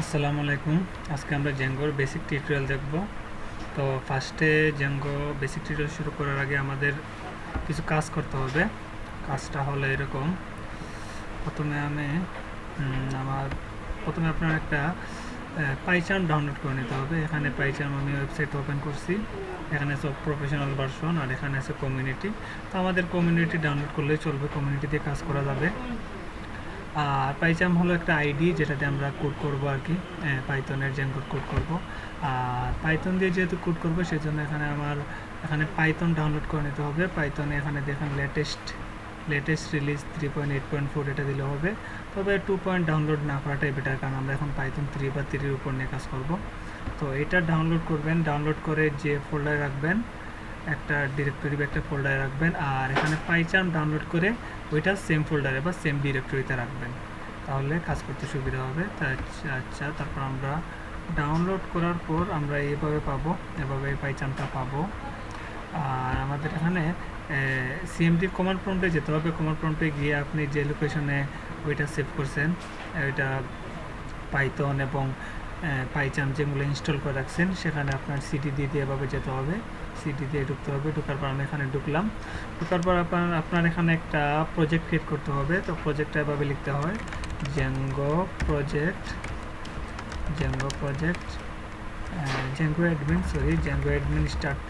আসসালামু আলাইকুম। আজকে আমরা জ্যাঙ্গোর বেসিক টিউটোরিয়াল দেখব। তো ফার্স্টে জ্যাঙ্গো বেসিক টিউটোরিয়াল শুরু করার আগে আমাদের কিছু কাজ করতে হবে। কাজটা হলো এরকম। প্রথমে আমি আমার প্রথমে আপনার একটা পাইচার্ম ডাউনলোড করে নিতে হবে। এখানে পাইচার্ম আমি ওয়েবসাইট ওপেন করছি। এখানে আছে প্রফেশনাল ভার্সন আর এখানে আছে কমিউনিটি। তো আমাদের কমিউনিটি ডাউনলোড করলেই চলবে, কমিউনিটিতে কাজ করা যাবে। আর পাইচার্ম হলো একটা আইডি যেটাতে আমরা কোড করব আর কি, পাইথনের জ্যাঙ্গো কোড করব। আর পাইথন দিয়ে যেহেতু কোড করব সেজন্য এখানে পাইথন ডাউনলোড করে নিতে হবে। পাইথনে এখানে দেখেন লেটেস্ট রিলিজ 3.8.4 এটা দিলে হবে। তবে 2 পয়েন্ট ডাউনলোড না করাটাই বেটার, কারণ আমরা এখন পাইথন 3 বা 3 উপর নিয়ে কাজ করব। তো এটা ডাউনলোড করবেন, ডাউনলোড করে যে ফোল্ডারে রাখবেন, একটা ডিরেক্টরি বা একটা ফোল্ডারে রাখবেন। আর এখানে পাইচার্ম ডাউনলোড করে ওইটা সেম ফোল্ডারে বা সেম ডিরেক্টরিতে রাখবেন, তাহলে কাজ করতে সুবিধা হবে। আচ্ছা, তারপর আমরা ডাউনলোড করার পর আমরা এইভাবে পাবো, এভাবে পাইচার্মটা পাবো। আর আমাদের এখানে সিএমডি কমান্ড প্রম্পটে যেতে হবে। কমান্ড প্রম্পটে গিয়ে আপনি যে লোকেশনে ওইটা সেভ করছেন, ওইটা পাইথন এবং পাইচার্ম যেগুলো ইনস্টল করে রাখছেন, সেখানে আপনার সিডি দিয়ে এভাবে যেতে হবে, সিডি দিয়ে ঢুকতে হবে। ঢোকার পর আমি এখানে ঢুকলাম। ঢোকার পর আপনার এখানে একটা প্রজেক্ট ক্রিয়েট করতে হবে। তো প্রজেক্টটা এভাবে লিখতে হয়, Zango project Zango admin start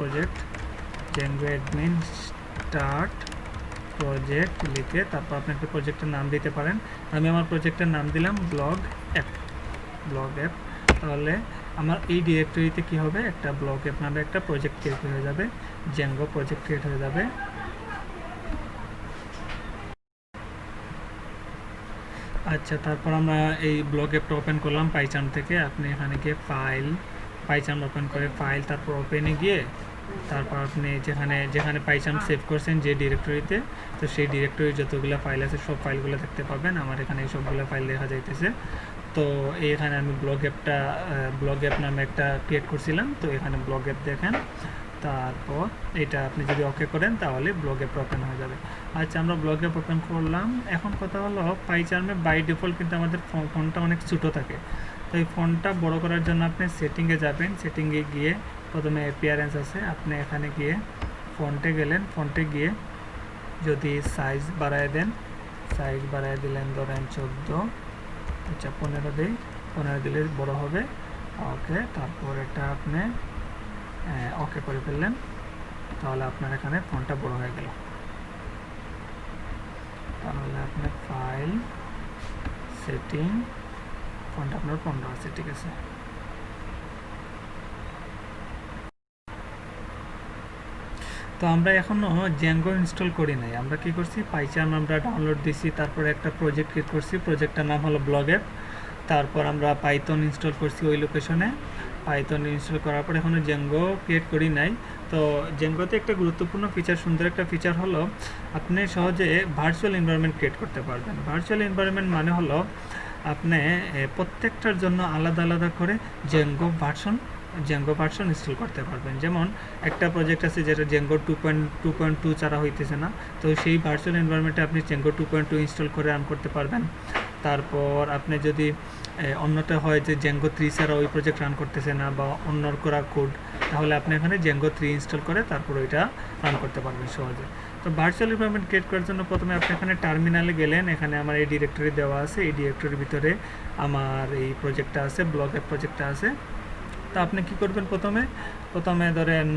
project লিখে তারপর আপনি একটা প্রজেক্টের নাম দিতে পারেন। আমি আমার প্রজেক্টের নাম দিলাম ব্লগ অ্যাপ। তাহলে আমার এই ডিরেক্টরিতে কি হবে, একটা ব্লগ অ্যাপ নামে একটা প্রজেক্ট ক্রিয়েট হয়ে যাবে, জ্যাঙ্গো প্রজেক্ট ক্রিয়েট হয়ে যাবে। আচ্ছা, তারপর আমরা এই ব্লগ অ্যাপটা ওপেন করলাম পাইচার্ম থেকে। আপনি এখানে গিয়ে পাইচার্ম ওপেন করে ফাইল, তারপর ওপেনে গিয়ে তারপর আপনি যেখানে পাইচার্ম সেভ করছেন যে ডিরেক্টরিতে, তো সেই ডিরেক্টরির যতগুলো ফাইল আছে সব ফাইলগুলো দেখতে পাবেন। আমার এখানে এই সবগুলো ফাইল দেখা যাইতেছে। তো এখানে আমি ব্লগ অ্যাপ নামে একটা ক্রিয়েট করছিলাম। তো এখানে ব্লগ অ্যাপ দেখেন। তারপর এটা আপনি যদি ওকে করেন তাহলে ব্লগ অ্যাপ ওপেন হয়ে যাবে। আচ্ছা, আমরা ব্লগ অ্যাপ ওপেন করলাম। এখন কথা হলো, পাইচার্মে বাই ডিফল্ট কিন্তু আমাদের ফন্টটা অনেক ছোটো থাকে। তো এই ফন্টটা বড় করার জন্য আপনি সেটিংয়ে যাবেন। সেটিংয়ে গিয়ে প্রথমে অ্যাপিয়ারেন্স আছে, আপনি এখানে গিয়ে ফন্টে গেলেন। ফন্টে গিয়ে যদি সাইজ বাড়ায় দিলেন ধরেন 14, আচ্ছা 15 দিই, 15 দিলে বড় হবে। ওকে, তারপর এটা আপনি ওকে করে ফেললেন, তাহলে আপনার এখানে ফন্টটা বড় হয়ে গেল। তাহলে আপনার ফাইল সেটিং, ফন্ট আপনার 15 আছে, ঠিক আছে। তো আমরা এখনও জ্যাঙ্গো ইনস্টল করি নাই। আমরা কি করছি, পাইচার্ম আমরা ডাউনলোড দিছি, তারপরে একটা প্রজেক্ট ক্রিয়েট করছি, প্রজেক্টটার নাম হলো ব্লগ অ্যাপ। তারপর আমরা পাইথন ইনস্টল করছি ওই লোকেশনে। পাইথন ইনস্টল করার পর এখনও জ্যাঙ্গো ক্রিয়েট করি নাই। তো জ্যাঙ্গোতে একটা গুরুত্বপূর্ণ ফিচার, সুন্দর একটা ফিচার হলো আপনি সহজে ভার্চুয়াল এনভায়রনমেন্ট ক্রিয়েট করতে পারবেন। ভার্চুয়াল এনভায়রনমেন্ট মানে হলো আপনি প্রত্যেকটার জন্য আলাদা আলাদা করে জ্যাঙ্গো ভার্সন ইনস্টল করতে পারবেন। যেমন একটা প্রজেক্ট আছে যেটা জ্যাঙ্গো 2.2 ছাড়া হইতেছে না, তো সেই ভার্চুয়াল এনভায়রনমেন্টে আপনি জ্যাঙ্গো 2.2 ইনস্টল করে রান করতে পারবেন। তারপর আপনি যদি অন্যটা হয় যে জ্যাঙ্গো 3 ছাড়া ওই প্রজেক্ট রান করতেছে না বা অন্যর করা কোড, তাহলে আপনি এখানে জ্যাঙ্গো 3 ইনস্টল করে তারপর ওইটা রান করতে পারবেন সহজে। তো ভার্চুয়াল এনভায়রনমেন্ট ক্রিয়েট করার জন্য প্রথমে আপনি এখানে টার্মিনালে গেলেন। এখানে আমার এই ডিরেক্টরি দেওয়া আছে, এই ডিরেক্টরির ভিতরে আমার এই প্রজেক্টটা আছে, ব্লগ অ্যাপ প্রজেক্টটা আছে। তো আপনি কী করবেন, প্রথমে ধরেন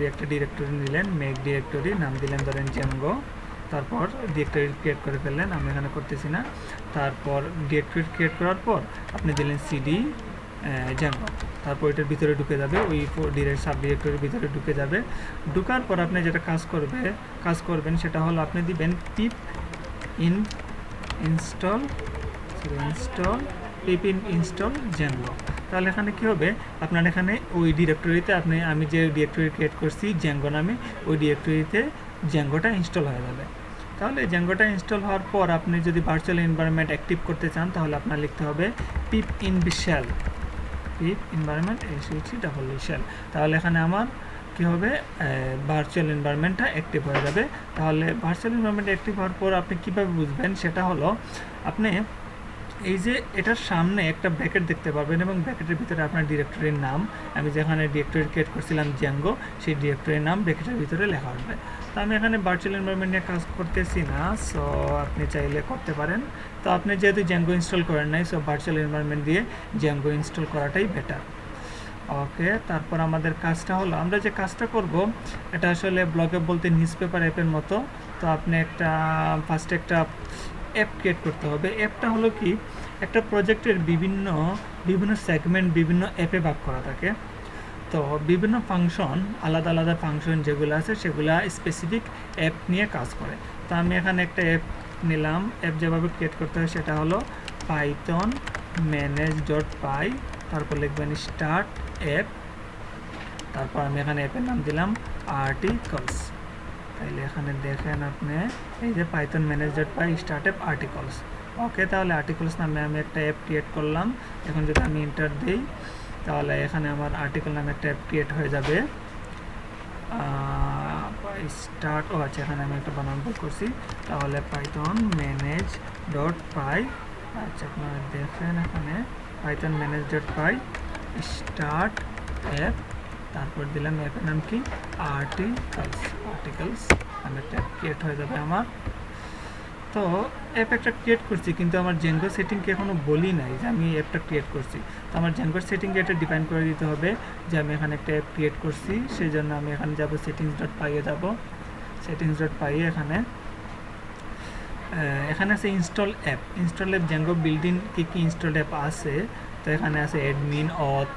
একটা ডিরেক্টরি নিলেন, মেক ডিরেক্টরি নাম দিলেন ধরেন জ্যাঙ্গো। তারপর ডিরেক্টরি ক্রিয়েট করে ফেললেন, আমি এখানে করতেছি না। তারপর ডিরেক্টরি ক্রিয়েট করার পর আপনি দিলেন সিডি জ্যাঙ্গো। তারপর এটার ভিতরে ঢুকে যাবে, ওই সাব ডিরেক্টরির ভিতরে ঢুকে যাবে। ঢুকার পর আপনি যেটা কাজ করবেন সেটা হলো আপনি দিবেন পিপ ইনস্টল জ্যাঙ্গো। তাহলে এখানে কী হবে, আপনার এখানে ওই ডিরেক্টরিতে আমি যে ডিরেক্টরি ক্রিয়েট করছি জ্যাঙ্গো নামে, ওই ডিরেক্টরিতে জ্যাঙ্গোটা ইনস্টল হয়ে যাবে। তাহলে জ্যাঙ্গোটা ইনস্টল হওয়ার পর আপনি যদি ভার্চুয়াল এনভায়রনমেন্ট অ্যাক্টিভ করতে চান, তাহলে আপনার লিখতে হবে পিপ এনভায়রনমেন্ট শেল। তাহলে এখানে আমার কী হবে, ভার্চুয়াল এনভায়রনমেন্টটা অ্যাক্টিভ হয়ে যাবে। তাহলে ভার্চুয়াল এনভায়রনমেন্ট অ্যাক্টিভ হওয়ার পর আপনি কীভাবে বুঝবেন, সেটা হলো আপনি এই যে এটার সামনে একটা ব্র্যাকেট দেখতে পারবেন এবং ব্র্যাকেটের ভিতরে আপনার ডিরেক্টরির নাম, আমি যেখানে ডিরেক্টরি ক্রিয়েট করছিলাম জ্যাঙ্গো, সেই ডিরেক্টরির নাম ব্র্যাকেটের ভিতরে লেখা হবে। তো আমি এখানে ভার্চুয়াল এনভায়রনমেন্ট নিয়ে কাজ করতেছি না, সো আপনি চাইলে করতে পারেন। তো আপনি যেহেতু জ্যাঙ্গো ইনস্টল করেন নাই, সো ভার্চুয়াল এনভায়রনমেন্ট দিয়ে জ্যাঙ্গো ইনস্টল করাটাই বেটার। ওকে, তারপর আমাদের কাজটা হলো, আমরা যে কাজটা করব এটা আসলে ব্লগে বলতে নিউজপেপার অ্যাপের মতো। তো আপনি ফার্স্টে একটা অ্যাপ ক্রিয়েট করতে হবে। অ্যাপটা হলো কি, একটা প্রজেক্টের বিভিন্ন সেগমেন্ট বিভিন্ন অ্যাপে ভাগ করা থাকে। তো বিভিন্ন ফাংশন, আলাদা আলাদা ফাংশন যেগুলো আছে সেগুলো স্পেসিফিক অ্যাপ নিয়ে কাজ করে। তো আমি এখানে একটা অ্যাপ নিলাম। অ্যাপ যেভাবে ক্রিয়েট করতে হয় সেটা হলো পাইথন manage.py, তারপর লিখবেন স্টার্ট অ্যাপ, তারপর আমি এখানে অ্যাপের নাম দিলাম আর্টিকলস। তাইলে এখানে দেখেন আপনি এই যে Python manage.py start app articles. Okay, তাহলে আর্টিকলস নামে আমি একটা অ্যাপ ক্রিয়েট করলাম। এখন যদি আমি এন্টার দিই তাহলে এখানে আমার আর্টিকেল নামে একটা অ্যাপ ক্রিয়েট হয়ে যাবে। আচ্ছা, এখানে আমি একটা বানান ভুল করছি, তাহলে পাইথন manage.py, আচ্ছা আপনারা দেখেন এখানে পাইথন manage.py স্টার্ট অ্যাপ, তারপর দিলাম অ্যাপের নাম কি আর্টিকলস। আমি একটা অ্যাপ ক্রিয়েট হয়ে যাবে আমার। তো অ্যাপ একটা ক্রিয়েট করছি, কিন্তু আমার জ্যাঙ্গো সেটিংকে এখনও বলি নাই যে আমি অ্যাপটা ক্রিয়েট করছি। তো আমার জ্যাঙ্গোর সেটিংকে এটা ডিফাইন করে দিতে হবে যে আমি এখানে একটা অ্যাপ ক্রিয়েট করছি। সেই জন্য আমি এখানে যাব settings.py এ যাব। settings.py এখানে আছে install app. Django built in কী ইনস্টল অ্যাপ আছে। তো এখানে আছে অ্যাডমিন, অথ,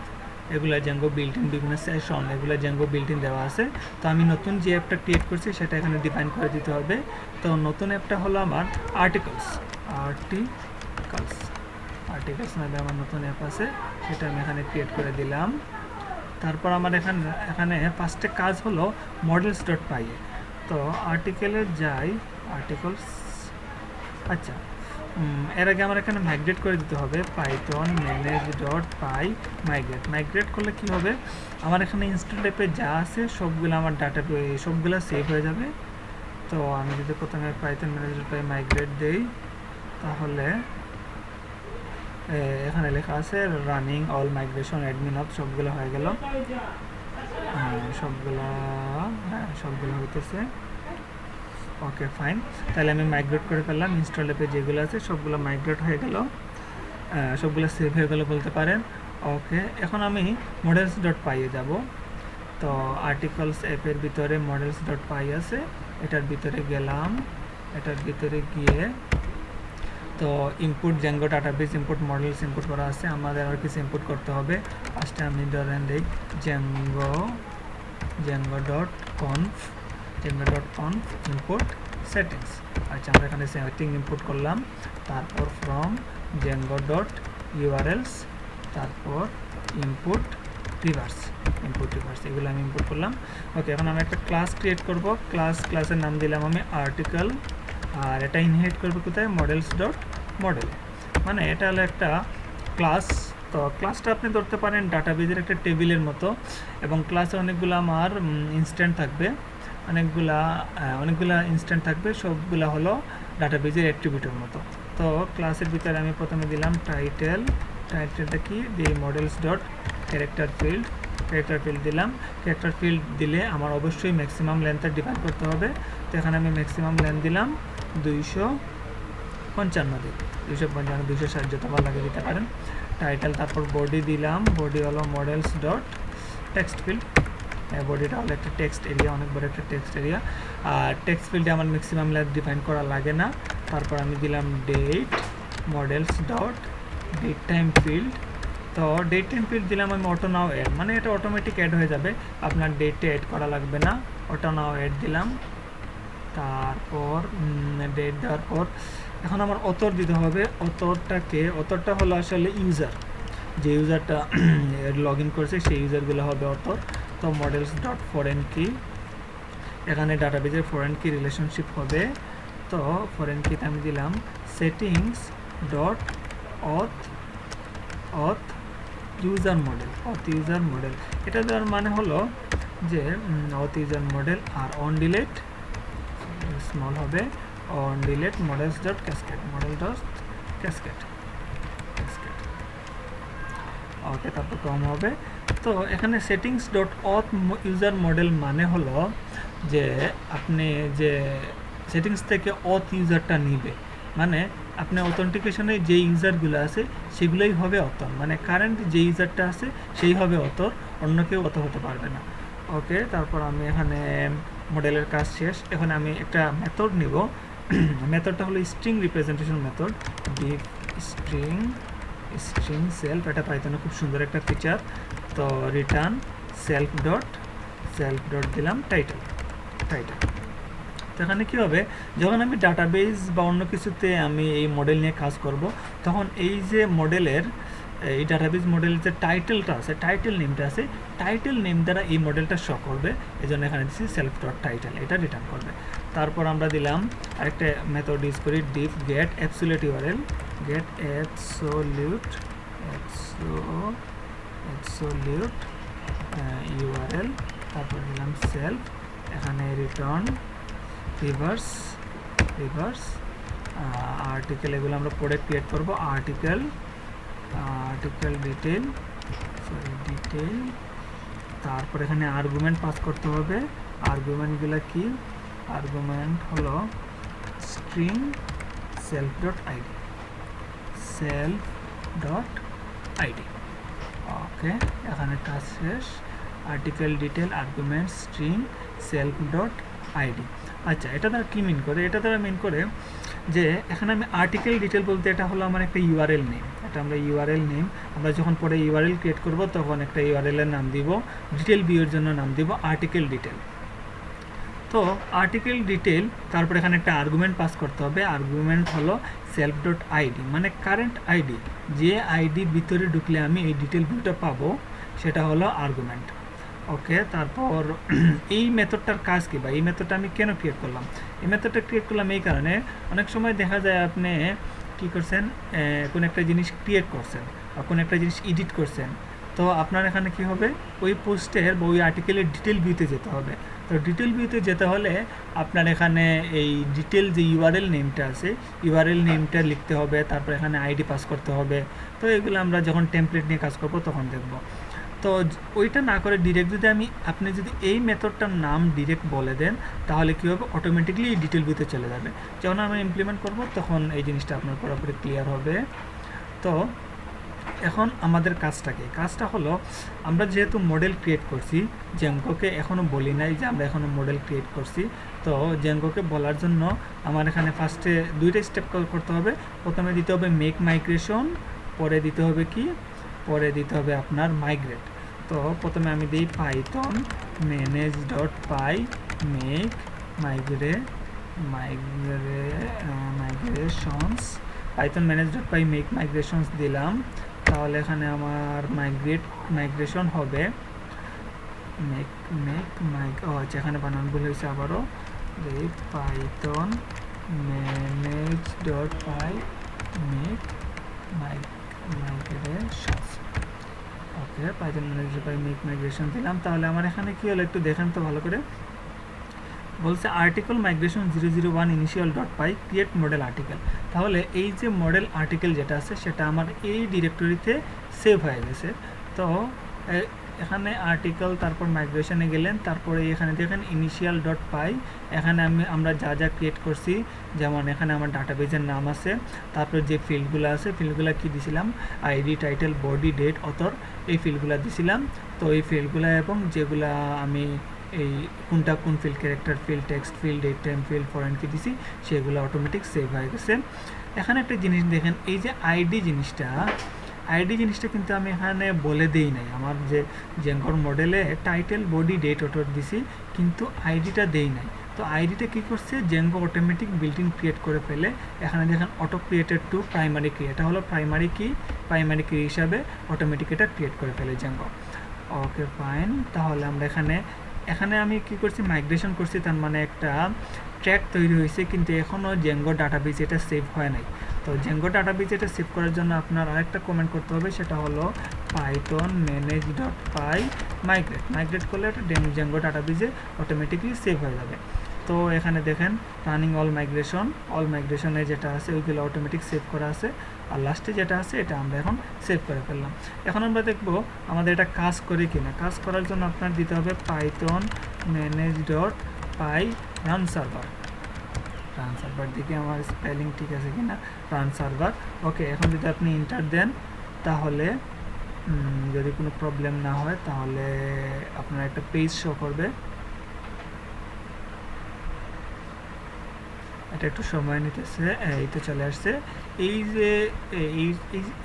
এগুলো জ্যাঙ্গো বিল্ট ইন, বিভিন্ন সেশন, এগুলো জ্যাঙ্গো বিল্ট ইন দেওয়া আছে। তো আমি নতুন যে অ্যাপটা ক্রিয়েট করছি সেটা এখানে ডিফাইন করে দিতে হবে। তো নতুন অ্যাপটা হলো আমার আর্টিকলস নামে আমার নতুন অ্যাপ আছে, সেটা আমি এখানে ক্রিয়েট করে দিলাম। তারপর আমার এখানে ফার্স্টে কাজ হলো models.py এ। তো আর্টিকেলে যাই, আর্টিকলস, আচ্ছা এর আগে আমার এখানে মাইগ্রেট করে দিতে হবে পাইথন manage.py মাইগ্রেট করলে কি হবে, আমার এখানে ইনস্টল অ্যাপে যা আছে সবগুলো আমার ডাটা সবগুলো সেভ হয়ে যাবে। তো আমি যদি প্রথমে পাইথন manage.py মাইগ্রেট দেই তাহলে এখানে লেখা আছে running all migration admin of, সবগুলো হয়ে গেল। সবগুলো হইতেছে। ওকে ফাইন, তাহলে আমি মাইগ্রেট করে ফেললাম। ইনস্টল অ্যাপে যেগুলো আছে সবগুলো মাইগ্রেট হয়ে গেল, সবগুলো সেভ হয়ে গেল বলতে পারেন। ওকে, এখন আমি models.py এ যাব। তো আর্টিকলস অ্যাপের ভিতরে models.py আছে, এটার ভিতরে গেলাম। এটার ভিতরে গিয়ে তো input Django database input models input করা আছে, আমাদের আর কিছু ইনপুট করতে হবে। ফার্স্টে আমি ধরেন দিই জ্যাঙ্গো.conf ইনপুট সেটিংস। আচ্ছা, আমরা এখানে সেটিং ইনপুট করলাম। তারপর ফ্রম জ্যাঙ্গো.urls, তারপর ইনপুট রিভার্স, এগুলো আমি ইনপুট করলাম। ওকে, এখন আমি একটা ক্লাস ক্রিয়েট করব। ক্লাসের নাম দিলাম আমি আর্টিকেল, আর এটা ইনহেরিট করবে কোথায়, model, মানে এটা হলো একটা ক্লাস। তো ক্লাসটা আপনি ধরতে পারেন ডাটাবেজের একটা টেবিলের মতো, এবং ক্লাসে অনেকগুলো আমার ইনস্ট্যান্ট থাকবে, অনেকগুলা ইনস্ট্যান্ট থাকবে, সবগুলা হলো ডাটাবেজের অ্যাট্রিবিউটের মতো। তো ক্লাসের ভিতরে আমি প্রথমে দিলাম টাইটেলটা কি দিয়ে models.character ফিল্ড দিলাম। ক্যারেক্টার ফিল্ড দিলে আমার অবশ্যই ম্যাক্সিমাম লেন্থটা ডিফাইন করতে হবে। তো এখানে আমি ম্যাক্সিমাম লেন্থ দিলাম 255, 260 যত ভালো লাগে দিতে পারেন। টাইটেল, তারপর বডি দিলাম, বডি হলো models.text ফিল্ড, বডিটা হলো একটা টেক্সট এরিয়া, অনেক বড় একটা টেক্সট এরিয়া। আর টেক্সট ফিল্ডে আমার ম্যাক্সিমাম লেন্থ ডিফাইন করা লাগে না। তারপর আমি দিলাম ডেট, models.datetime ফিল্ড। তো ডেট টাইম ফিল্ড দিলাম আমি অটো নাও অ্যাড, মানে এটা অটোমেটিক অ্যাড হয়ে যাবে, আপনার ডেটে অ্যাড করা লাগবে না। অটো নাও অ্যাড দিলাম। তারপর ডেট দেওয়ার পর এখন আমার অথর দিতে হবে। অথরটা হলো আসলে ইউজার, যে ইউজারটা লগ ইন করছে সেই ইউজারগুলো হবে অথর। তো models.foreign key, এখানে ডাটাবেজের ফরেন কি রিলেশনশিপ হবে। তো ফরেন কিতে আমি দিলাম settings.auth ইউজার মডেল। এটা দেওয়ার মানে হলো যে auth ইউজার মডেল, আর অন ডিলেট স্মল হবে, অন ডিলেট models.cascade। ওকে, তারপর কম হবে। তো এখানে settings dot auth user model মানে হলো যে আপনি যে সেটিংস থেকে অথ ইউজারটা নিবে, মানে আপনি অথেন্টিকেশনে যে ইউজারগুলো আছে সেগুলোই হবে অথর, মানে কারেন্ট যে ইউজারটা আছে সেই হবে অথর, অন্য কেউ অথর হতে পারবে না। ওকে, তারপর আমি এখানে মডেলের কাজ শেষ। এখন আমি একটা মেথড নিব। মেথডটা হলো string representation method, def string self, এটা পাইথনে খুব সুন্দর একটা ফিচার। তো রিটার্ন সেলফ ডট দিলাম টাইটেল। তো এখানে কী হবে, যখন আমি ডাটাবেস বা অন্য কিছুতে আমি এই মডেল নিয়ে কাজ করব, তখন এই যে মডেলের এই ডাটাবেস মডেলের যে টাইটেলটা আছে, টাইটেল নেমটা আছে, টাইটেল নেম দ্বারা এই মডেলটা শো করবে। এই জন্য এখানে দিচ্ছি সেলফ ডট টাইটেল, এটা রিটার্ন করবে। তারপর আমরা দিলাম আরেকটা মেথড ইউজ করি, def get absolute URL, get absolute URL, তারপর দিলাম সেলফ, এখানে রিটার্ন রিভার্স আর্টিকেল, এগুলো আমরা পরে ক্রিয়েট করব। আর্টিকেল ডিটেল, তারপর এখানে আর্গুমেন্ট পাস করতে হবে। আর্গুমেন্টগুলো কি? আর্গুমেন্ট হলো স্ট্রিং সেলফ ডট আইডি। ওকে, এখানে কাজ শেষ। Article detail argument string self dot ID. আচ্ছা, এটা দ্বারা কী মিন করে? এটা দ্বারা মিন করে যে এখানে আমি আর্টিকেল ডিটেল বলতে এটা হলো আমার একটা ইউআরএল নেম, এটা আমরা ইউআরএল নেম, আমরা যখন পরে ইউআরএল ক্রিয়েট করব তখন একটা ইউআরএলের নাম দিব, ডিটেল ভিউর জন্য নাম দিব আর্টিকেল ডিটেল। তো আর্টিকেল ডিটেল, তারপর এখানে একটা আর্গুমেন্ট পাস করতে হবে। আর্গুমেন্ট হলো সেলফ ডট আইডি, মানে কারেন্ট আইডি, যে আইডির ভিতরে ঢুকলে আমি এই ডিটেল ভিউটা পাবো, সেটা হলো আর্গুমেন্ট। ওকে, তারপর এই মেথডটার কাজ কি, বা এই মেথডটা আমি কেন ক্রিয়েট করলাম? এই মেথডটা ক্রিয়েট করলাম এই কারণে, অনেক সময় দেখা যায় আপনি কী করছেন, কোনো একটা জিনিস ক্রিয়েট করছেন বা কোনো একটা জিনিস এডিট করছেন, তো আপনার এখানে কি হবে, ওই পোস্টের বা ওই আর্টিকেলের ডিটেল ভিউতে যেতে হবে। তো ডিটেল ভিউতে যেতে হলে আপনার এখানে এই ডিটেল যে ইউআরএল নেমটা আছে, ইউআরএল নেমটা লিখতে হবে, তারপর এখানে আইডি পাস করতে হবে। তো এগুলো আমরা যখন টেমপ্লেট নিয়ে কাজ করব তখন দেখব। তো ওইটা না করে ডিরেক্ট যদি আপনি যদি এই মেথডটার নাম ডিরেক্ট বলে দেন, তাহলে কী হবে, অটোমেটিকলি এই ডিটেল ভিউতে চলে যাবে। যখন আমি ইমপ্লিমেন্ট করব তখন এই জিনিসটা আপনার পুরোপুরি ক্লিয়ার হবে। তো এখন আমাদের কাজটা হলো, আমরা যেহেতু মডেল ক্রিয়েট করছি, জেঙ্গোকে এখনও বলি নাই যে আমরা এখনও মডেল ক্রিয়েট করছি। তো জেঙ্গোকে বলার জন্য আমার এখানে ফার্স্টে দুইটা স্টেপ করতে হবে। প্রথমে দিতে হবে মেক মাইগ্রেশন, পরে দিতে হবে কি, পরে দিতে হবে আপনার মাইগ্রেট। তো প্রথমে আমি দিই পাইথন ম্যানেজ ডট পাই মেক মাইগ্রেশনস, পাইথন ম্যানেজ ডট পাই মেক মাইগ্রেশনস দিলাম। তাহলে এখানে আমার মাইগ্রেশন হবে আচ্ছা, এখানে বানান ভুল হয়েছে আবারও, পাইথন ম্যানেজ ডট পাই মেক মাইগ্রেশনস। ওকে, পাইথন ম্যানেজ ডট পাই মেক মাইগ্রেশন দিলাম। তাহলে আমার এখানে কি হলো একটু দেখেন তো ভালো করে। বলছে আর্টিকেল মাইগ্রেশন 001 ইনিশিয়াল ডট পাই ক্রিয়েট মডেল আর্টিকেল। তাহলে এই যে মডেল আর্টিকেল যেটা আছে সেটা আমার এই ডিরেক্টরিতে সেভ হয়ে গেছে। তো এখানে আর্টিকেল, তারপর মাইগ্রেশনে গেলেন, তারপরে এখানে দেখেন ইনিশিয়াল ডট পাই, এখানে আমরা যা ক্রিয়েট করছি, যেমন এখানে আমার ডাটাবেজের নাম আছে, তারপর যে ফিল্ডগুলো আছে, ফিল্ডগুলো কি দিছিলাম, ID, title, body, date, author, এই ফিল্ডগুলো দিছিলাম। তো এই ফিল্ডগুলো এবং যেগুলা আমি এই কোনটা কোন field, character field, text field, date time field, foreign key দিছি, সেগুলো অটোমেটিক সেভ হয়ে গেছে। এখানে একটা জিনিস দেখেন, এই যে আইডি জিনিসটা কিন্তু আমি এখানে বলে দেই নাই। আমার যে জেঙ্গোর মডেলে টাইটেল, বডি, ডেট, অথর দিছি, কিন্তু আইডিটা দেই নাই। তো আইডিটা কী করছে, Django automatic built in create করে ফেলে। এখানে দেখেন অটো ক্রিয়েটেড টু প্রাইমারি কি, এটা হলো প্রাইমারি কি হিসাবে অটোমেটিক এটা ক্রিয়েট করে ফেলে জেঙ্গো। ওকে, ফাইন। তাহলে আমরা এখানে আমি কি করছি, মাইগ্রেশন করছি, তার মানে একটা ট্র্যাক তৈরি হয়েছে, কিন্তু এখনও জেঙ্গো ডাটাবেজ এটা সেভ হয় নাই। তো জেঙ্গো ডাটাবেজ এটা সেভ করার জন্য আপনার আরেকটা কমেন্ট করতে হবে, সেটা হলো পাইথন ম্যানেজ ডট পাই মাইগ্রেট করলে এটা জেঙ্গো ডাটাবেজে অটোমেটিকলি সেভ হয়ে যাবে। তো এখানে দেখেন রানিং অল মাইগ্রেশনে যেটা আছে ওইগুলো অটোমেটিক সেভ করা আছে। আর লাস্টে যেটা আছে এটা আমরা এখন সেভ করে ফেললাম। এখন আমরা দেখব আমাদের এটা কাজ করে কিনা। কাজ করার জন্য আপনার দিতে হবে Python manage.py run server. Run server দিকে আমার স্পেলিং ঠিক আছে কিনা, রান সার্ভার। ওকে, এখন যদি আপনি এন্টার দেন তাহলে যদি কোনো প্রবলেম না হয় তাহলে আপনার একটা পেজ শো করবে। এটা একটু সময় নিতেছে, এই তো চলে আসছে। এই যে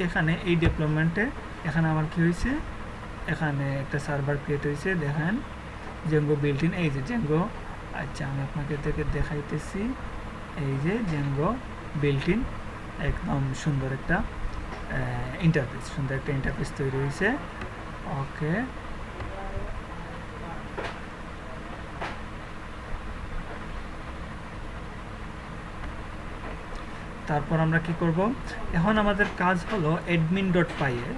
এখানে এই ডেভেলপমেন্টে এখানে আমার কি হয়েছে, এখানে একটা সার্ভার ক্রিয়েট হয়েছে, দেখেন জেঙ্গো বিল্ট ইন, এই যে জেঙ্গো। আচ্ছা, আমি আপনাকে দেখাইতেছি, এই যে জেঙ্গো বিল্ট ইন, একদম সুন্দর একটা ইন্টারফেস তৈরি হয়েছে। ওকে, তারপর আমরা কি করব, এখন আমাদের কাজ হলো admin.py এ।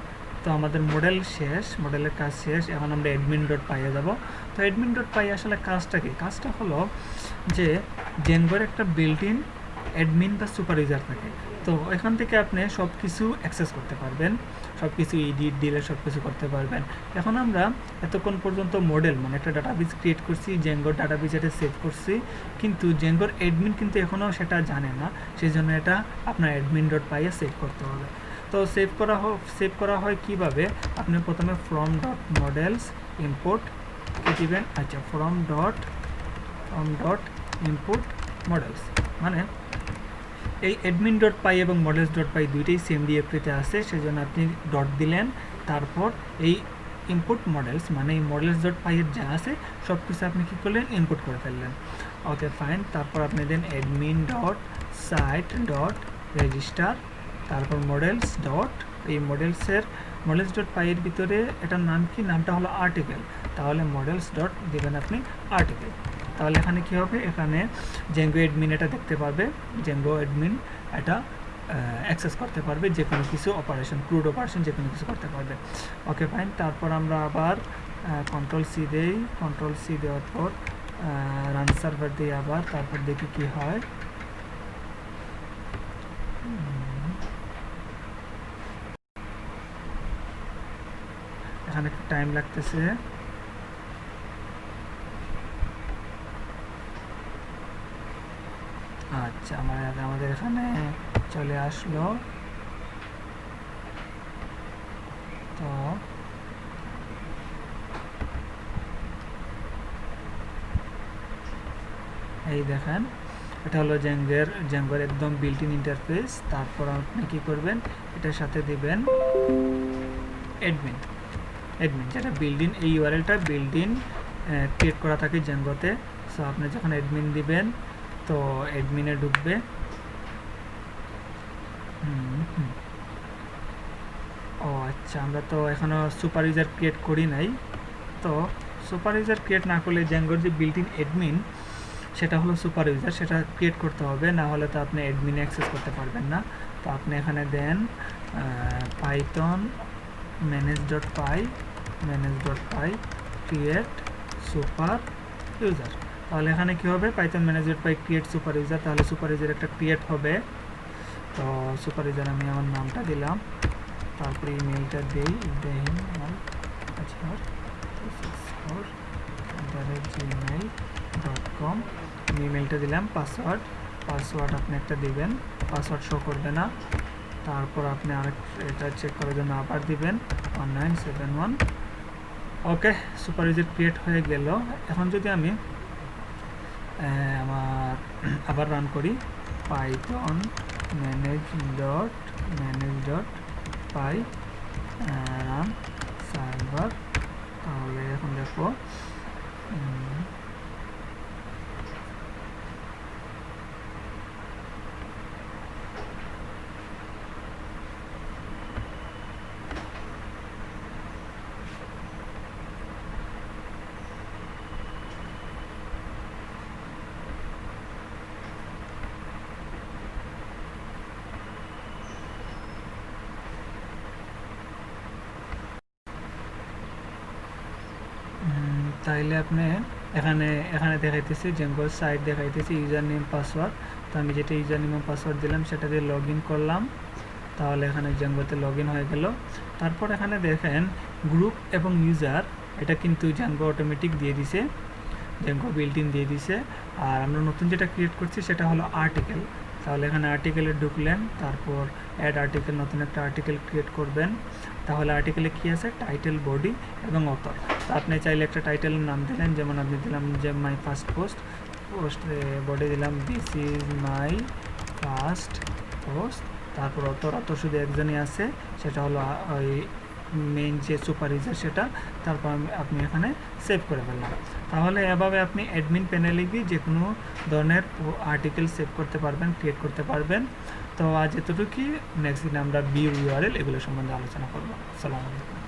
তো আমাদের মডেল শেষ, মডেলের কাজ শেষ, এখন আমরা admin.py এ যাব। তো admin.py আসলে কাজটা কি? কাজটা হলো যে জেঙ্গোর একটা বিল্ট ইন অ্যাডমিন বা সুপার ইউজার থাকে। তো এখান থেকে আপনি সব কিছু অ্যাক্সেস করতে পারবেন, সব কিছু এডিট ডিলে সব কিছু করতে পারবেন। এখন আমরা এতক্ষণ পর্যন্ত মডেল মানে একটা ডাটাবেস ক্রিয়েট করছি, জেঙ্গোর ডাটাবেস এটা সেভ করছি, কিন্তু জেঙ্গোর অ্যাডমিন কিন্তু এখনও সেটা জানে না, সেই জন্য এটা আপনার admin.py এ সেভ করতে হবে। তো সেভ করা হয় কিভাবে? আপনি প্রথমে from ডট মডেলস ইম্পোর্ট দিবেন। আচ্ছা, from ডট ইম্পোর্ট মডেলস, মানে এই admin.py এবং models.py দুইটাই সেম ডিরেক্টরিতে আছে, সেজন্য আপনি ডট দিলেন, তারপর এই ইনপুট মডেলস মানে এই models.py এর যা আছে সব কিছু আপনি কী করলেন, ইনপুট করে ফেললেন। ওকে ফাইন, তারপর আপনি দেন admin.site.register, তারপর মডেলস ডট, এই models.py এর ভিতরে এটার নাম কি, নামটা হলো আর্টিকেল, তাহলে মডেলস ডট দেবেন আপনি আর্টিকেল। তাহলে এখানে কি হবে, এখানে জেঙ্গো অ্যাডমিন এটা দেখতে পারবে, জেঙ্গো অ্যাডমিন এটা অ্যাক্সেস করতে পারবে, যে কোনো কিছু অপারেশন, ক্রুড অপারেশন যে কোনো কিছু করতে পারবে। ওকে ফাইন, তারপর আমরা আবার কন্ট্রোল সি দেই, কন্ট্রোল সি দেওয়ার পর রান সার্ভার দিই আবার, তারপর দেখি কি হয়। এখানে একটু টাইম লাগতেছে। আচ্ছা, আমাদের এখানে চলে আসলো। তো এই দেখেন, এটা হলো জেঙ্গোর একদম বিল্ট ইন ইন্টারফেস। তারপর আপনি কি করবেন, এটার সাথে দিবেন অ্যাডমিন, যেটা বিল্ড ইন, এই ইউআরএলটা বিল্ড ইন ক্রিয়েট করা থাকে জেঙ্গোতে। সো আপনি যখন অ্যাডমিন দিবেন তো অ্যাডমিনে ঢুকবে। ও আচ্ছা, আমরা তো এখনও সুপার ইউজার ক্রিয়েট করি নাই। তো সুপার ইউজার ক্রিয়েট না করলে জেঙ্গোর যে বিল্ট ইন অ্যাডমিন সেটা হলো সুপার ইউজার, সেটা ক্রিয়েট করতে হবে, না হলে তো আপনি অ্যাডমিনে অ্যাক্সেস করতে পারবেন না। তো আপনি এখানে দেন Python manage.py create super user. তাহলে এখানে কী হবে, Python manage.py create super user, তাহলে সুপার ইউজার একটা ক্রিয়েট হবে। তো সুপার ইউজার আমি আমার নামটা দিলাম, তারপরে ইমেলটা দিই, gmail.com, ইমেলটা দিলাম, পাসওয়ার্ড আপনি একটা দিবেন, পাসওয়ার্ড শো করবে না। তারপর আপনি এটা চেক করার জন্য আবার দিবেন 1971। ওকে, সুপার ইউজার ক্রিয়েট হয়ে গেল। এখন যদি আমি আমার আবার রান করি, পাইথন manage.py রান সার্ভার, তাহলে এখন দেখো তাইলে আপনি এখানে দেখাইতেছি জেঙ্গোর সাইট দেখাইতেছি ইউজার নেম পাসওয়ার্ড। তো আমি যেটা ইউজার নেম পাসওয়ার্ড দিলাম সেটা দিয়ে লগ ইন করলাম। তাহলে এখানে জ্যাঙ্গোতে লগ ইন হয়ে গেল। তারপর এখানে দেখেন গ্রুপ এবং ইউজার, এটা কিন্তু জ্যাঙ্গো অটোমেটিক দিয়ে দিছে, জ্যাঙ্গো বিল্ট ইন দিয়ে দিছে। আর আমরা নতুন যেটা ক্রিয়েট করছি সেটা হলো আর্টিকেল। তাহলে এখানে আর্টিকেলে ঢুকলেন, তারপর অ্যাড আর্টিকেল, নতুন একটা আর্টিকেল ক্রিয়েট করবেন। তাহলে আর্টিকেলে কী আছে, টাইটেল, বডি এবং অথর। তো আপনি চাইলে একটা টাইটেলের নাম দিলেন, যেমন আপনি দিলাম যে মাই ফার্স্ট পোস্ট, বডি দিলাম this is my first post. তারপর অথর শুধু একজনই আছে, সেটা হলো ওই মেইন যে সুপারভাইজার সেটা। তারপর আপনি এখানে সেভ করে ফেললাম। তাহলে এভাবে আপনি অ্যাডমিন প্যানেলে গিয়ে যে কোনো ধরনের আর্টিকেল সেভ করতে পারবেন, ক্রিয়েট করতে পারবেন। তো আজ এতটুকুই, নেক্সট দিন আমরা ভিউ ইউআরএল এগুলো সম্বন্ধে আলোচনা করবো। আসসালামু আলাইকুম।